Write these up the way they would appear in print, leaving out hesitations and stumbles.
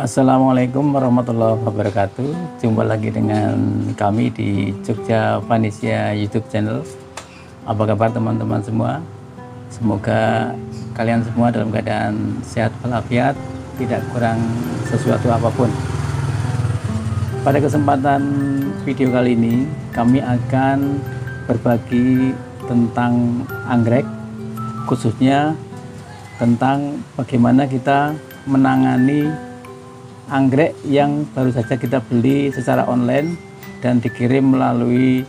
Assalamualaikum warahmatullahi wabarakatuh. Jumpa lagi dengan kami di Jogja Vanisia YouTube channel. Apa kabar teman-teman semua? Semoga kalian semua dalam keadaan sehat walafiat, tidak kurang sesuatu apapun. Pada kesempatan video kali ini, kami akan berbagi tentang anggrek, khususnya tentang bagaimana kita menangani anggrek yang baru saja kita beli secara online dan dikirim melalui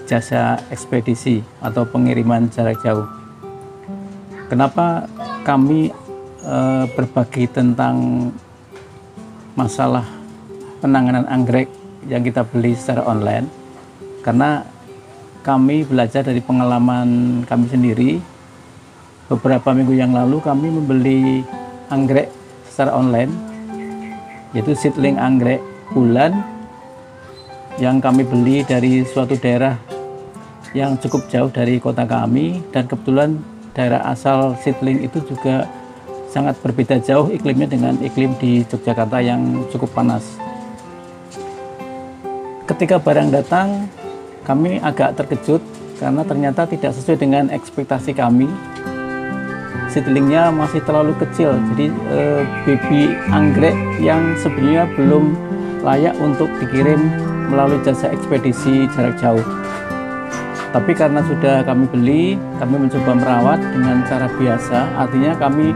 jasa ekspedisi atau pengiriman jarak jauh. Kenapa kami berbagi tentang masalah penanganan anggrek yang kita beli secara online? Karena kami belajar dari pengalaman kami sendiri. Beberapa minggu yang lalu kami membeli anggrek secara online, yaitu seedling anggrek bulan yang kami beli dari suatu daerah yang cukup jauh dari kota kami, dan kebetulan daerah asal seedling itu juga sangat berbeda jauh iklimnya dengan iklim di Yogyakarta yang cukup panas. Ketika barang datang, kami agak terkejut karena ternyata tidak sesuai dengan ekspektasi kami. Seedlingnya masih terlalu kecil, jadi baby anggrek yang sebenarnya belum layak untuk dikirim melalui jasa ekspedisi jarak jauh. Tapi karena sudah kami beli, kami mencoba merawat dengan cara biasa, artinya kami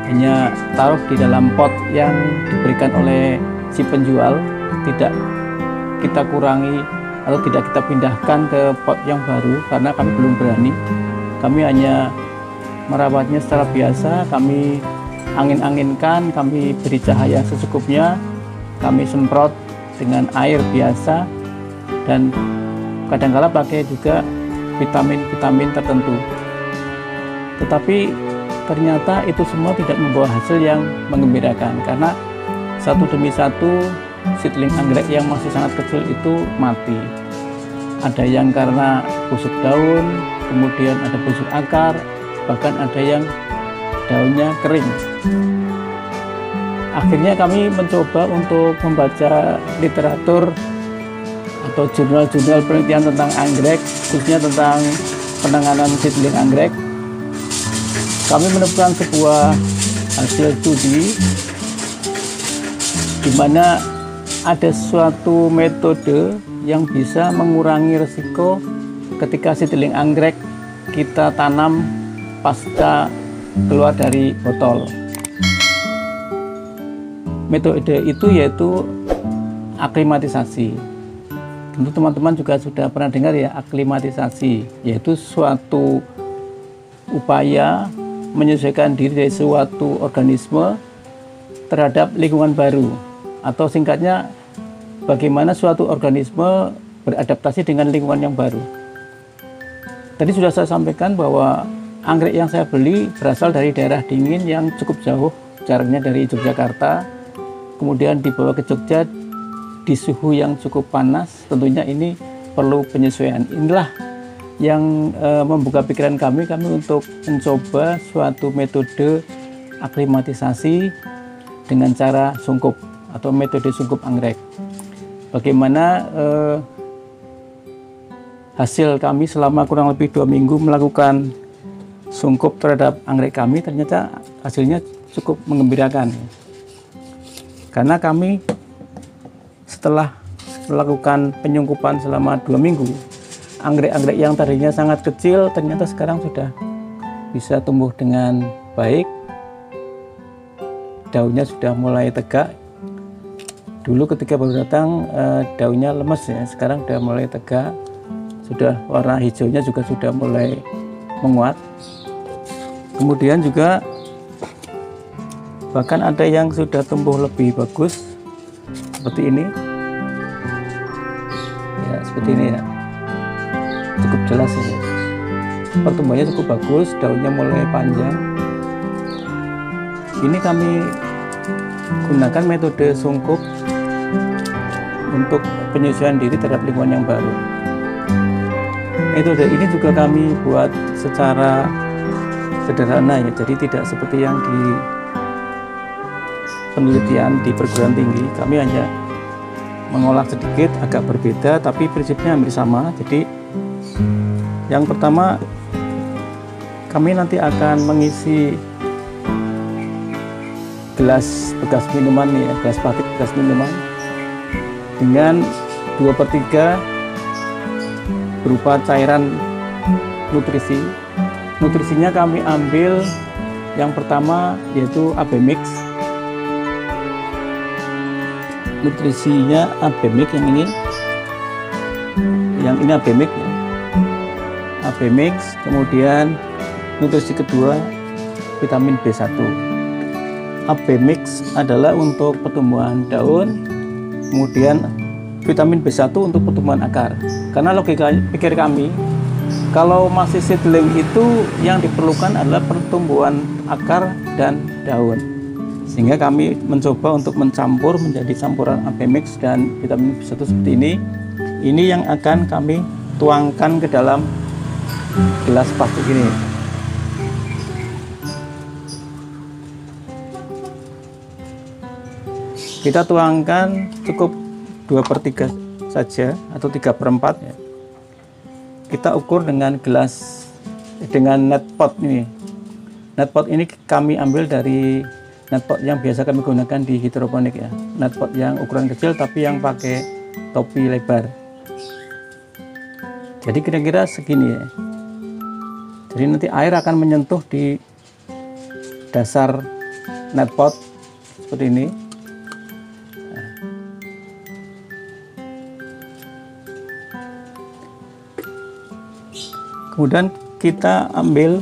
hanya taruh di dalam pot yang diberikan oleh si penjual, tidak kita kurangi atau tidak kita pindahkan ke pot yang baru karena kami belum berani. Kami hanya merawatnya secara biasa, kami angin-anginkan, kami beri cahaya secukupnya, kami semprot dengan air biasa, dan kadang-kala pakai juga vitamin-vitamin tertentu. Tetapi ternyata itu semua tidak membawa hasil yang menggembirakan, karena satu demi satu seedling anggrek yang masih sangat kecil itu mati. Ada yang karena busuk daun, kemudian ada busuk akar, bahkan ada yang daunnya kering. Akhirnya kami mencoba untuk membaca literatur atau jurnal-jurnal penelitian tentang anggrek, khususnya tentang penanganan seedling anggrek. Kami menemukan sebuah hasil studi di mana ada suatu metode yang bisa mengurangi risiko ketika seedling anggrek kita tanam pasca keluar dari botol. Metode itu yaitu aklimatisasi. Tentu teman-teman juga sudah pernah dengar ya, aklimatisasi yaitu suatu upaya menyesuaikan diri dari suatu organisme terhadap lingkungan baru, atau singkatnya bagaimana suatu organisme beradaptasi dengan lingkungan yang baru. Tadi sudah saya sampaikan bahwa anggrek yang saya beli berasal dari daerah dingin yang cukup jauh jaraknya dari Yogyakarta, kemudian dibawa ke Jogja di suhu yang cukup panas. Tentunya ini perlu penyesuaian. Inilah yang membuka pikiran kami untuk mencoba suatu metode aklimatisasi dengan cara sungkup atau metode sungkup anggrek. Bagaimana hasil kami selama kurang lebih 2 minggu melakukan sungkup terhadap anggrek kami, ternyata hasilnya cukup menggembirakan. Karena kami setelah melakukan penyungkupan selama 2 minggu, anggrek-anggrek yang tadinya sangat kecil ternyata sekarang sudah bisa tumbuh dengan baik. Daunnya sudah mulai tegak. Dulu ketika baru datang daunnya lemes ya, sekarang sudah mulai tegak. Sudah warna hijaunya juga sudah mulai menguat. Kemudian juga bahkan ada yang sudah tumbuh lebih bagus seperti ini ya, seperti ini ya, cukup jelas ini, pertumbuhannya cukup bagus, daunnya mulai panjang. Ini kami gunakan metode sungkup untuk penyesuaian diri terhadap lingkungan yang baru. Metode ini juga kami buat secara sederhana ya, jadi tidak seperti yang penelitian di perguruan tinggi. Kami hanya mengolah sedikit agak berbeda, tapi prinsipnya hampir sama. Jadi yang pertama, kami nanti akan mengisi gelas bekas minuman nih ya, gelas plastik bekas minuman dengan 2/3 berupa cairan nutrisi. Nutrisinya kami ambil yang pertama yaitu AB Mix. Nutrisinya AB Mix yang ini AB Mix ya. AB Mix, kemudian nutrisi kedua vitamin B1. AB Mix adalah untuk pertumbuhan daun, kemudian vitamin B1 untuk pertumbuhan akar. Karena logika pikir kami, kalau masih seedling itu yang diperlukan adalah pertumbuhan akar dan daun. Sehingga kami mencoba untuk mencampur menjadi campuran AB Mix dan vitamin B1 seperti ini. Ini yang akan kami tuangkan ke dalam gelas plastik ini. Kita tuangkan cukup 2/3 saja atau 3/4 ya. Kita ukur dengan gelas, dengan net pot ini. Net pot ini kami ambil dari net pot yang biasa kami gunakan di hidroponik ya. Net pot yang ukuran kecil tapi yang pakai topi lebar. Jadi kira-kira segini ya. Jadi nanti air akan menyentuh di dasar net pot seperti ini. Kemudian kita ambil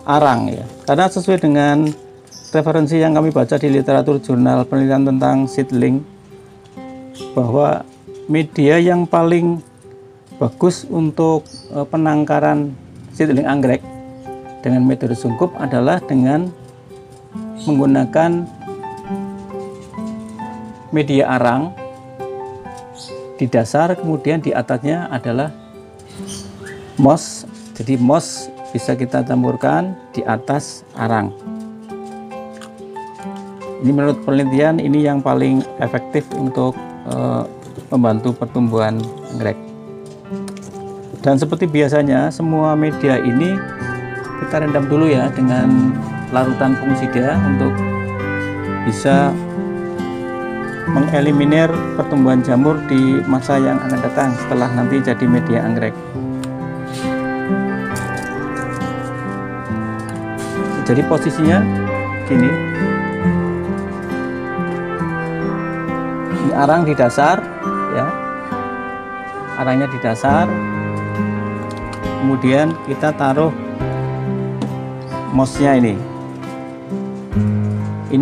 arang ya, karena sesuai dengan referensi yang kami baca di literatur jurnal penelitian tentang seedling, bahwa media yang paling bagus untuk penangkaran seedling anggrek dengan metode sungkup adalah dengan menggunakan media arang di dasar, kemudian di atasnya adalah moss. Jadi moss bisa kita campurkan di atas arang. Ini menurut penelitian ini yang paling efektif untuk membantu pertumbuhan anggrek. Dan seperti biasanya semua media ini kita rendam dulu ya dengan larutan fungisida untuk bisa mengeliminir pertumbuhan jamur di masa yang akan datang setelah nanti jadi media anggrek. Jadi posisinya gini, ini arang di dasar ya, arangnya di dasar, kemudian kita taruh mossnya ini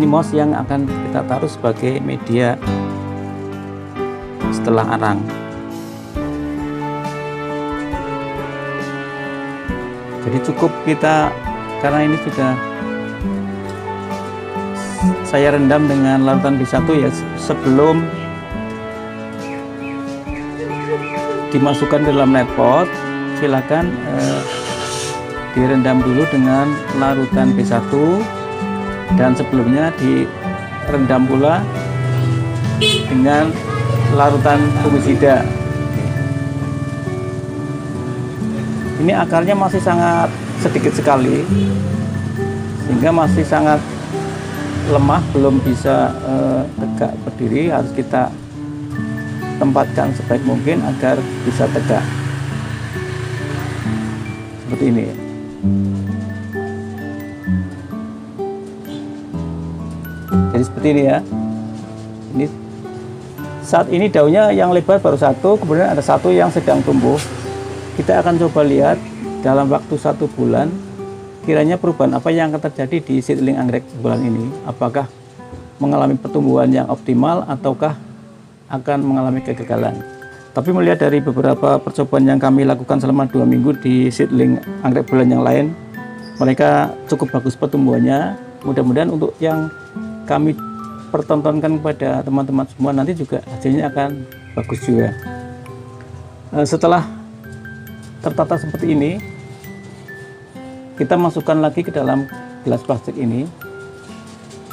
moss yang akan kita taruh sebagai media setelah arang. Jadi cukup kita, karena ini sudah saya rendam dengan larutan B1 ya, sebelum dimasukkan dalam net pot silakan direndam dulu dengan larutan B1, dan sebelumnya direndam pula dengan larutan fungisida. Ini akarnya masih sangat sedikit sekali, sehingga masih sangat lemah, belum bisa tegak berdiri. Harus kita tempatkan sebaik mungkin agar bisa tegak seperti ini. Jadi seperti ini ya. Ini saat ini daunnya yang lebar baru satu, kemudian ada satu yang sedang tumbuh. Kita akan coba lihat dalam waktu 1 bulan kiranya perubahan apa yang akan terjadi di seedling anggrek bulan ini. Apakah mengalami pertumbuhan yang optimal ataukah akan mengalami kegagalan. Tapi melihat dari beberapa percobaan yang kami lakukan selama 2 minggu di seedling anggrek bulan yang lain, mereka cukup bagus pertumbuhannya. Mudah-mudahan untuk yang kami pertontonkan kepada teman-teman semua nanti juga hasilnya akan bagus juga. Setelah tertata seperti ini, kita masukkan lagi ke dalam gelas plastik ini.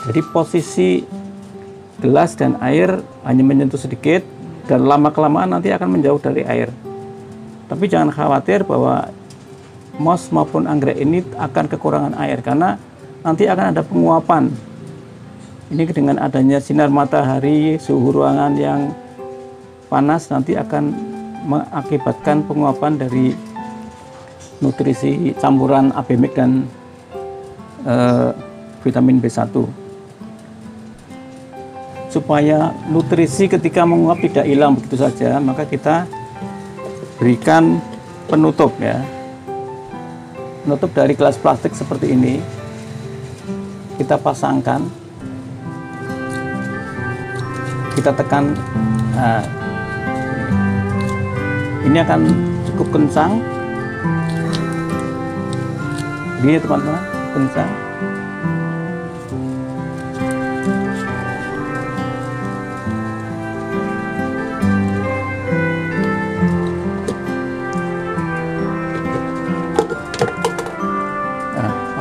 Jadi posisi gelas dan air hanya menyentuh sedikit, dan lama-kelamaan nanti akan menjauh dari air. Tapi jangan khawatir bahwa moss maupun anggrek ini akan kekurangan air, karena nanti akan ada penguapan. Ini dengan adanya sinar matahari, suhu ruangan yang panas nanti akan mengakibatkan penguapan dari nutrisi campuran abemik dan vitamin B1. Supaya nutrisi ketika menguap tidak hilang begitu saja, maka kita berikan penutup ya. Penutup dari gelas plastik seperti ini. Kita pasangkan. Kita tekan. Nah, ini akan cukup kencang. Ini teman-teman, kencang.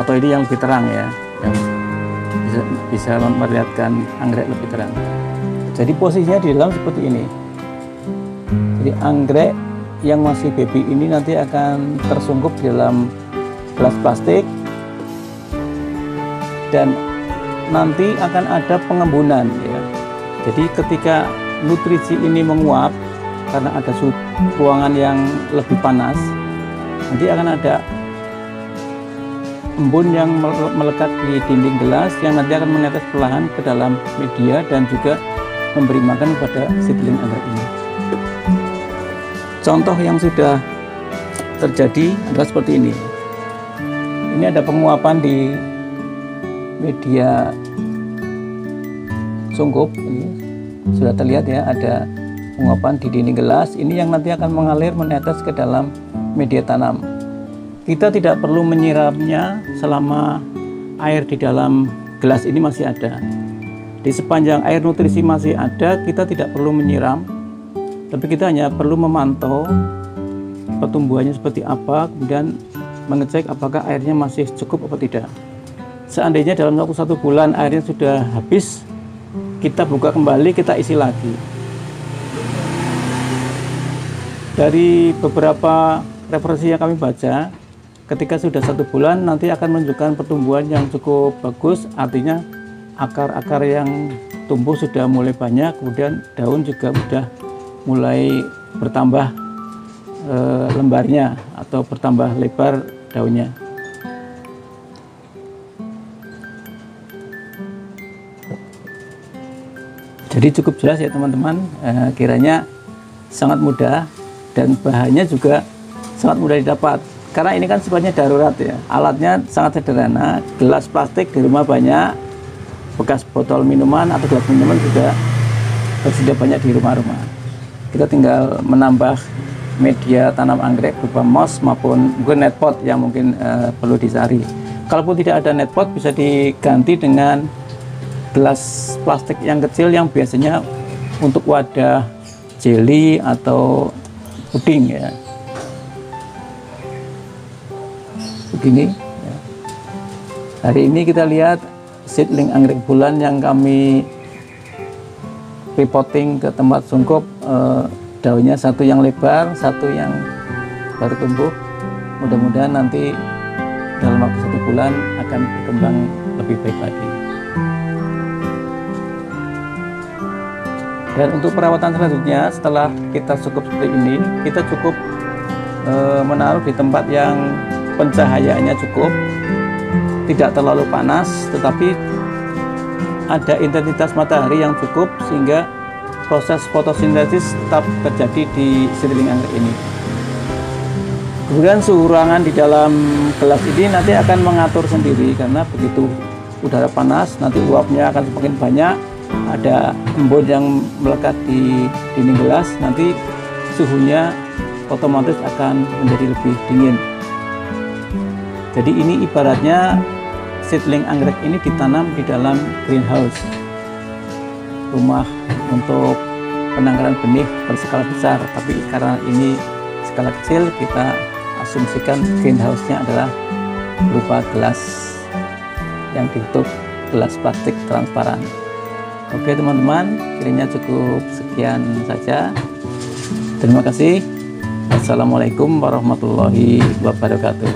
Atau ini yang lebih terang ya, yang bisa memperlihatkan anggrek lebih terang. Jadi posisinya di dalam seperti ini. Jadi anggrek yang masih baby ini nanti akan tersungkup di dalam gelas plastik, dan nanti akan ada pengembunan ya. Jadi ketika nutrisi ini menguap karena ada suhu ruangan yang lebih panas, nanti akan ada embun yang melekat di dinding gelas yang nanti akan menetes perlahan ke dalam media dan juga memberi makan kepada seedling anggrek ini. Contoh yang sudah terjadi adalah seperti ini. Ini ada penguapan di media sungkup. Ini sudah terlihat ya, ada penguapan di dinding gelas. Ini yang nanti akan mengalir menetes ke dalam media tanam. Kita tidak perlu menyiramnya selama air di dalam gelas ini masih ada. Di sepanjang air nutrisi masih ada, kita tidak perlu menyiram, tapi kita hanya perlu memantau pertumbuhannya seperti apa, kemudian mengecek apakah airnya masih cukup atau tidak. Seandainya dalam waktu 1 bulan airnya sudah habis, kita buka kembali, kita isi lagi. Dari beberapa referensi yang kami baca, ketika sudah 1 bulan nanti akan menunjukkan pertumbuhan yang cukup bagus, artinya akar-akar yang tumbuh sudah mulai banyak, kemudian daun juga sudah mulai bertambah lembarnya atau bertambah lebar daunnya. Jadi cukup jelas ya teman-teman, kiranya sangat mudah dan bahannya juga sangat mudah didapat. Karena ini kan sifatnya darurat ya, alatnya sangat sederhana, gelas plastik di rumah banyak, bekas botol minuman atau gelas minuman juga tersedia banyak di rumah-rumah. Kita tinggal menambah media tanam anggrek berupa moss maupun net pot yang mungkin perlu dicari. Kalaupun tidak ada net pot, bisa diganti dengan gelas plastik yang kecil yang biasanya untuk wadah jelly atau puding ya. Begini ya. Hari ini kita lihat seedling anggrek bulan yang kami repotting ke tempat sungkup, daunnya satu yang lebar, satu yang baru tumbuh. Mudah-mudahan nanti dalam waktu 1 bulan akan berkembang lebih baik lagi. Dan untuk perawatan selanjutnya, setelah kita sungkup seperti ini, kita cukup menaruh di tempat yang pencahayaannya cukup, tidak terlalu panas, tetapi ada intensitas matahari yang cukup sehingga proses fotosintesis tetap terjadi di seedling anggrek ini. Kemudian suhu ruangan di dalam gelas ini nanti akan mengatur sendiri, karena begitu udara panas nanti uapnya akan semakin banyak, ada embun yang melekat di dinding gelas, nanti suhunya otomatis akan menjadi lebih dingin. Jadi ini ibaratnya seedling anggrek ini ditanam di dalam greenhouse, rumah untuk penangkaran benih berskala besar, tapi karena ini skala kecil, kita asumsikan greenhouse-nya adalah berupa gelas yang ditutup gelas plastik transparan. Oke teman-teman, kirinya cukup sekian saja. Terima kasih. Assalamualaikum warahmatullahi wabarakatuh.